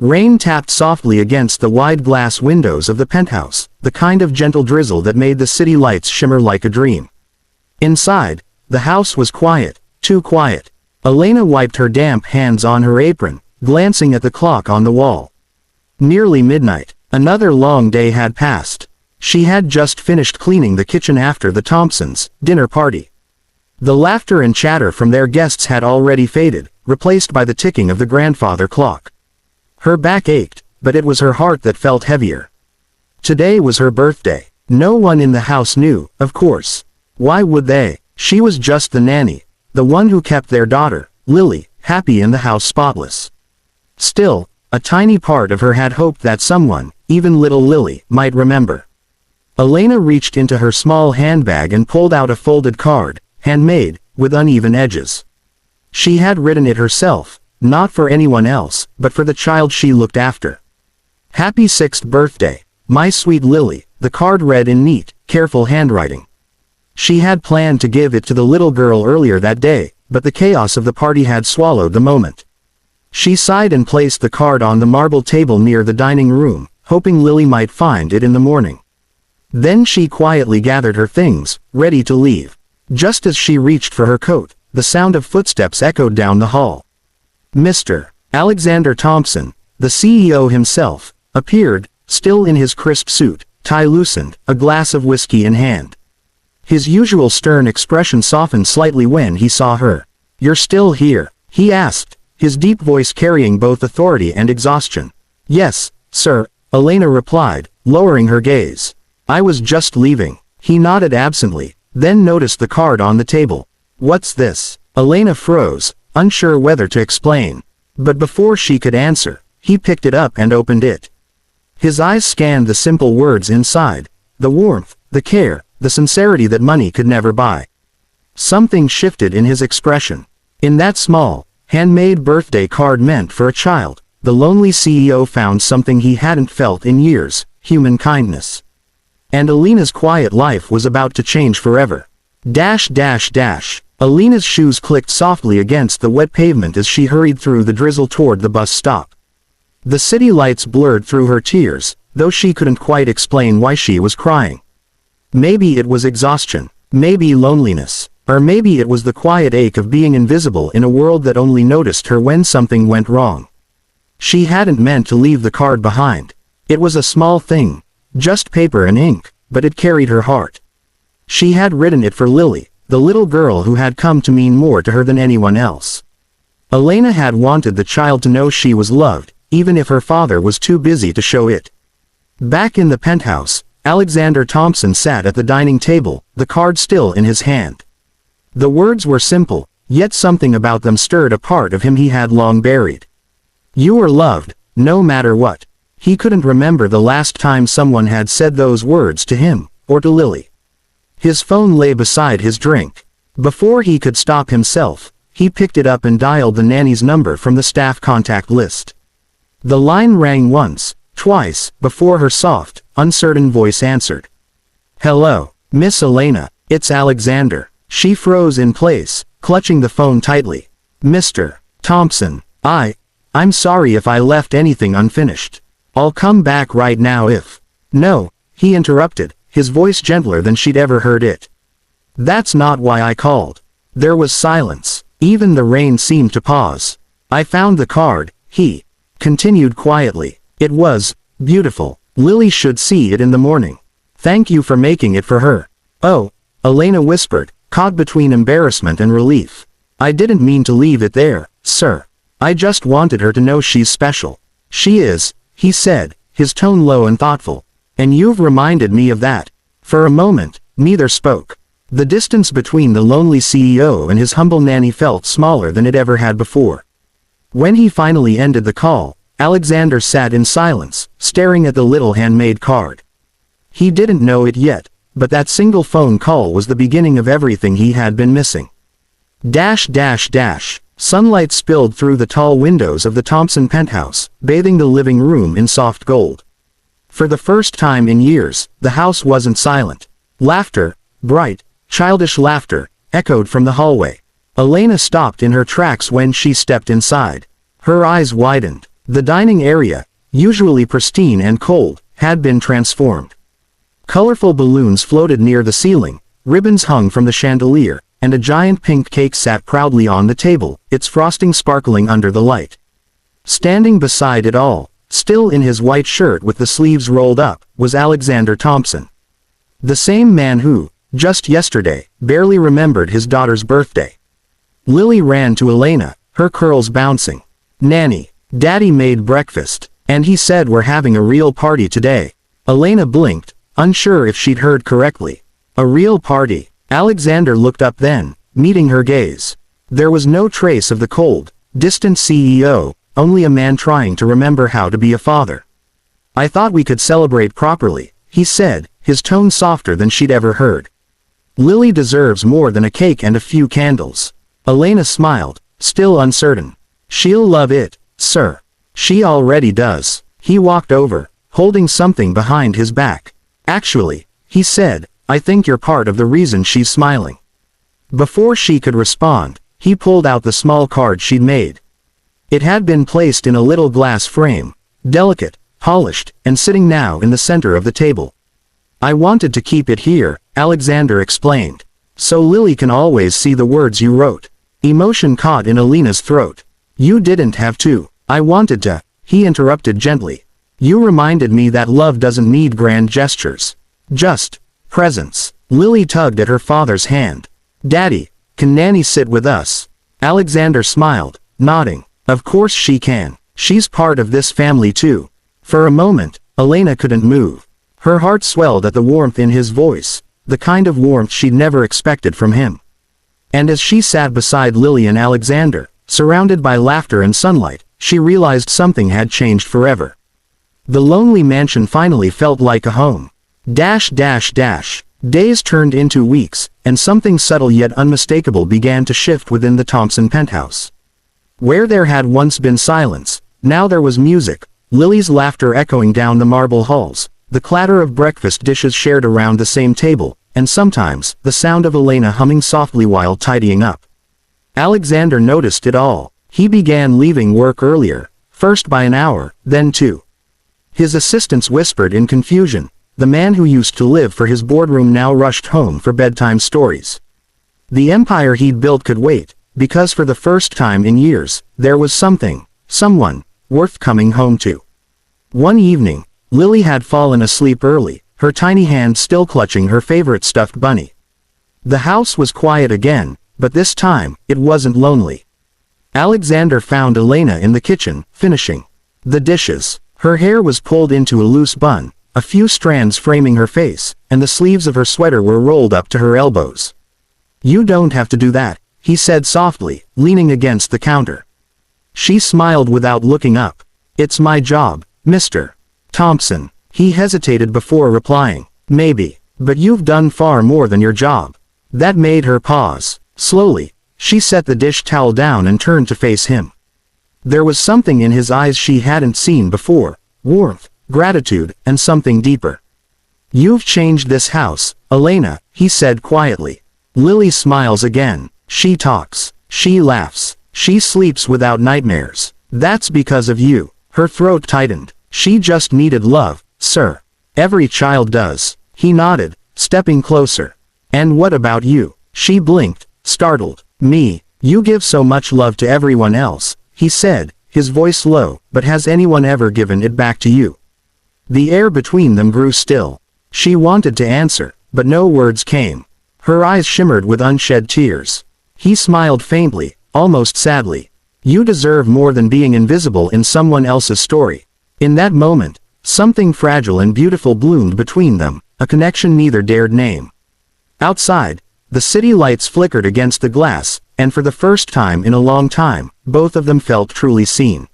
Rain tapped softly against the wide glass windows of the penthouse, the kind of gentle drizzle that made the city lights shimmer like a dream. Inside, the house was quiet, too quiet. Elena wiped her damp hands on her apron, glancing at the clock on the wall. Nearly midnight. Another long day had passed. She had just finished cleaning the kitchen after the Thompsons' dinner party. The laughter and chatter from their guests had already faded, replaced by the ticking of the grandfather clock. Her back ached, but it was her heart that felt heavier. Today was her birthday. No one in the house knew, of course. Why would they? She was just the nanny, the one who kept their daughter, Lily, happy in the house spotless. Still, a tiny part of her had hoped that someone, even little Lily, might remember. Elena reached into her small handbag and pulled out a folded card, handmade, with uneven edges. She had written it herself, not for anyone else, but for the child she looked after. Happy 6th birthday, my sweet Lily, the card read in neat, careful handwriting. She had planned to give it to the little girl earlier that day, but the chaos of the party had swallowed the moment. She sighed and placed the card on the marble table near the dining room, hoping Lily might find it in the morning. Then she quietly gathered her things, ready to leave. Just as she reached for her coat, the sound of footsteps echoed down the hall. Mr. Alexander Thompson, the CEO himself, appeared, still in his crisp suit, tie loosened, a glass of whiskey in hand. His usual stern expression softened slightly when he saw her. "You're still here?" he asked, his deep voice carrying both authority and exhaustion. "Yes, sir," Elena replied, lowering her gaze. "I was just leaving." He nodded absently, then noticed the card on the table. "What's this?" Elena froze, unsure whether to explain. But before she could answer, he picked it up and opened it. His eyes scanned the simple words inside, the warmth, the care, the sincerity that money could never buy. Something shifted in his expression. In that small, handmade birthday card meant for a child, the lonely CEO found something he hadn't felt in years, human kindness. And Elena's quiet life was about to change forever. Elena's shoes clicked softly against the wet pavement as she hurried through the drizzle toward the bus stop. The city lights blurred through her tears, though she couldn't quite explain why she was crying. Maybe it was exhaustion, maybe loneliness, or maybe it was the quiet ache of being invisible in a world that only noticed her when something went wrong. She hadn't meant to leave the card behind. It was a small thing, just paper and ink, but it carried her heart. She had written it for Lily, the little girl who had come to mean more to her than anyone else. Elena had wanted the child to know she was loved, even if her father was too busy to show it. Back in the penthouse, Alexander Thompson sat at the dining table, the card still in his hand. The words were simple, yet something about them stirred a part of him he had long buried. "You are loved, no matter what." He couldn't remember the last time someone had said those words to him, or to Lily. His phone lay beside his drink. Before he could stop himself, he picked it up and dialed the nanny's number from the staff contact list. The line rang once, twice, before her soft, uncertain voice answered. "Hello, Miss Elena, it's Alexander." She froze in place, clutching the phone tightly. "Mr. Thompson, I'm sorry if I left anything unfinished. I'll come back right now if—" "No," he interrupted, his voice gentler than she'd ever heard it. "That's not why I called." There was silence. Even the rain seemed to pause. "I found the card," he continued quietly. "It was beautiful. Lily should see it in the morning. Thank you for making it for her." "Oh," Elena whispered, caught between embarrassment and relief. "I didn't mean to leave it there, sir. I just wanted her to know she's special." "She is," he said, his tone low and thoughtful. "And you've reminded me of that." For a moment, neither spoke. The distance between the lonely CEO and his humble nanny felt smaller than it ever had before. When he finally ended the call, Alexander sat in silence, staring at the little handmade card. He didn't know it yet, but that single phone call was the beginning of everything he had been missing. Sunlight spilled through the tall windows of the Thompson penthouse, bathing the living room in soft gold. For the first time in years, the house wasn't silent. Laughter, bright, childish laughter, echoed from the hallway. Elena stopped in her tracks when she stepped inside. Her eyes widened. The dining area, usually pristine and cold, had been transformed. Colorful balloons floated near the ceiling, ribbons hung from the chandelier, and a giant pink cake sat proudly on the table, its frosting sparkling under the light. Standing beside it all, still in his white shirt with the sleeves rolled up, was Alexander Thompson. The same man who, just yesterday, barely remembered his daughter's birthday. Lily ran to Elena, her curls bouncing. "Nanny, Daddy made breakfast, and he said we're having a real party today." Elena blinked, unsure if she'd heard correctly. A real party? Alexander looked up then, meeting her gaze. There was no trace of the cold, distant CEO, only a man trying to remember how to be a father. "I thought we could celebrate properly," he said, his tone softer than she'd ever heard. "Lily deserves more than a cake and a few candles." Elena smiled, still uncertain. "She'll love it, sir." "She already does." He walked over, holding something behind his back. "Actually," he said, "I think you're part of the reason she's smiling." Before she could respond, he pulled out the small card she'd made. It had been placed in a little glass frame, delicate, polished, and sitting now in the center of the table. "I wanted to keep it here," Alexander explained, "so Lily can always see the words you wrote." Emotion caught in Elena's throat. "You didn't have to. I wanted to," he interrupted gently. "You reminded me that love doesn't need grand gestures. Just presence." Lily tugged at her father's hand. "Daddy, can Nanny sit with us?" Alexander smiled, nodding. "Of course she can. She's part of this family too." For a moment, Elena couldn't move. Her heart swelled at the warmth in his voice, the kind of warmth she'd never expected from him. And as she sat beside Lily and Alexander, surrounded by laughter and sunlight, she realized something had changed forever. The lonely mansion finally felt like a home. Days turned into weeks, and something subtle yet unmistakable began to shift within the Thompson penthouse. Where there had once been silence, now there was music, Lily's laughter echoing down the marble halls, the clatter of breakfast dishes shared around the same table, and sometimes, the sound of Elena humming softly while tidying up. Alexander noticed it all. He began leaving work earlier, first by an hour, then 2. His assistants whispered in confusion. The man who used to live for his boardroom now rushed home for bedtime stories. The empire he'd built could wait, because for the first time in years, there was someone, worth coming home to. One evening, Lily had fallen asleep early, her tiny hand still clutching her favorite stuffed bunny. The house was quiet again, but this time, it wasn't lonely. Alexander found Elena in the kitchen, finishing the dishes. Her hair was pulled into a loose bun, a few strands framing her face, and the sleeves of her sweater were rolled up to her elbows. "You don't have to do that," he said softly, leaning against the counter. She smiled without looking up. "It's my job, Mr. Thompson." He hesitated before replying. "Maybe, but you've done far more than your job." That made her pause. Slowly, she set the dish towel down and turned to face him. There was something in his eyes she hadn't seen before, warmth, gratitude, and something deeper. "You've changed this house, Elena," he said quietly. Lily smiles again. "She talks. She laughs. She sleeps without nightmares. That's because of you." Her throat tightened. "She just needed love, sir. Every child does." He nodded, stepping closer. "And what about you?" She blinked, startled. "Me? You give so much love to everyone else," he said, his voice low, "but has anyone ever given it back to you?" The air between them grew still. She wanted to answer, but no words came. Her eyes shimmered with unshed tears. He smiled faintly, almost sadly. "You deserve more than being invisible in someone else's story." In that moment, something fragile and beautiful bloomed between them, a connection neither dared name. Outside, the city lights flickered against the glass, and for the first time in a long time, both of them felt truly seen.